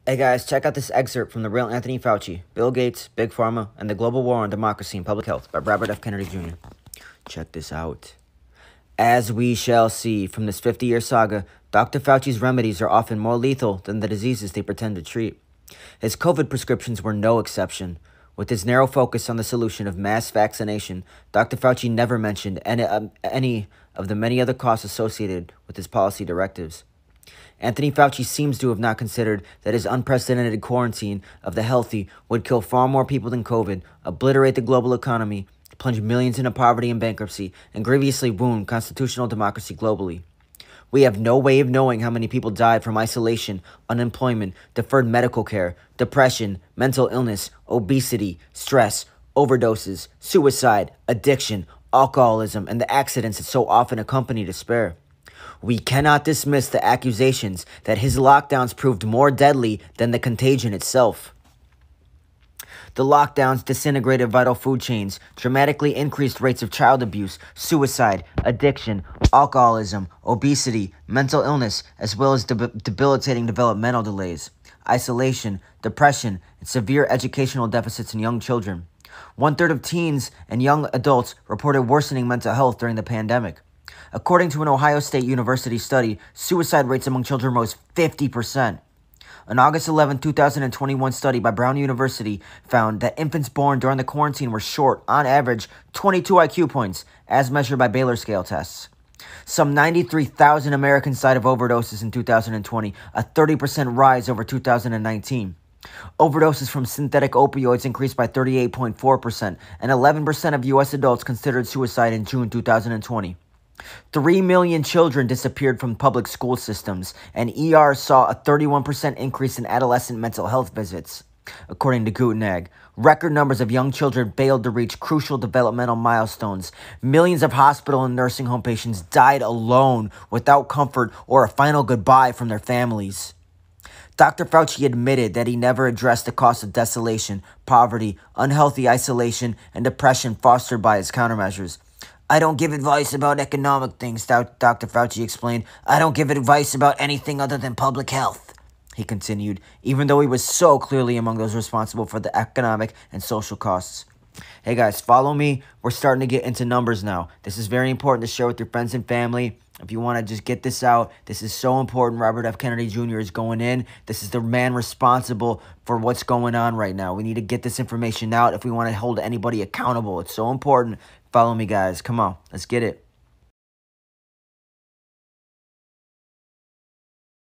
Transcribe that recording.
Hey guys, check out this excerpt from The Real Anthony Fauci, Bill Gates, Big Pharma, and the Global War on Democracy and Public Health by Robert F. Kennedy Jr. Check this out. As we shall see from this 50-year saga, Dr. Fauci's remedies are often more lethal than the diseases they pretend to treat. His COVID prescriptions were no exception. With his narrow focus on the solution of mass vaccination, Dr. Fauci never mentioned any of the many other costs associated with his policy directives. Anthony Fauci seems to have not considered that his unprecedented quarantine of the healthy would kill far more people than COVID, obliterate the global economy, plunge millions into poverty and bankruptcy, and grievously wound constitutional democracy globally. We have no way of knowing how many people died from isolation, unemployment, deferred medical care, depression, mental illness, obesity, stress, overdoses, suicide, addiction, alcoholism, and the accidents that so often accompany despair. We cannot dismiss the accusations that his lockdowns proved more deadly than the contagion itself. The lockdowns disintegrated vital food chains, dramatically increased rates of child abuse, suicide, addiction, alcoholism, obesity, mental illness, as well as debilitating developmental delays, isolation, depression, and severe educational deficits in young children. 1/3 of teens and young adults reported worsening mental health during the pandemic. According to an Ohio State University study, suicide rates among children rose 50%. An August 11, 2021 study by Brown University found that infants born during the quarantine were short, on average, 22 IQ points, as measured by Baylor scale tests. Some 93,000 Americans died of overdoses in 2020, a 30% rise over 2019. Overdoses from synthetic opioids increased by 38.4%, and 11% of U.S. adults considered suicide in June 2020. 3 million children disappeared from public school systems, and ER saw a 31% increase in adolescent mental health visits. According to Gutenberg, record numbers of young children failed to reach crucial developmental milestones. Millions of hospital and nursing home patients died alone without comfort or a final goodbye from their families. Dr. Fauci admitted that he never addressed the cost of desolation, poverty, unhealthy isolation, and depression fostered by his countermeasures. I don't give advice about economic things, Dr. Fauci explained. I don't give advice about anything other than public health, he continued, even though he was so clearly among those responsible for the economic and social costs. Hey guys, follow me. We're starting to get into numbers now. This is very important to share with your friends and family. If you want to just get this out, this is so important. Robert F. Kennedy Jr. is going in. This is the man responsible for what's going on right now. We need to get this information out if we want to hold anybody accountable. It's so important. Follow me, guys. Come on. Let's get it.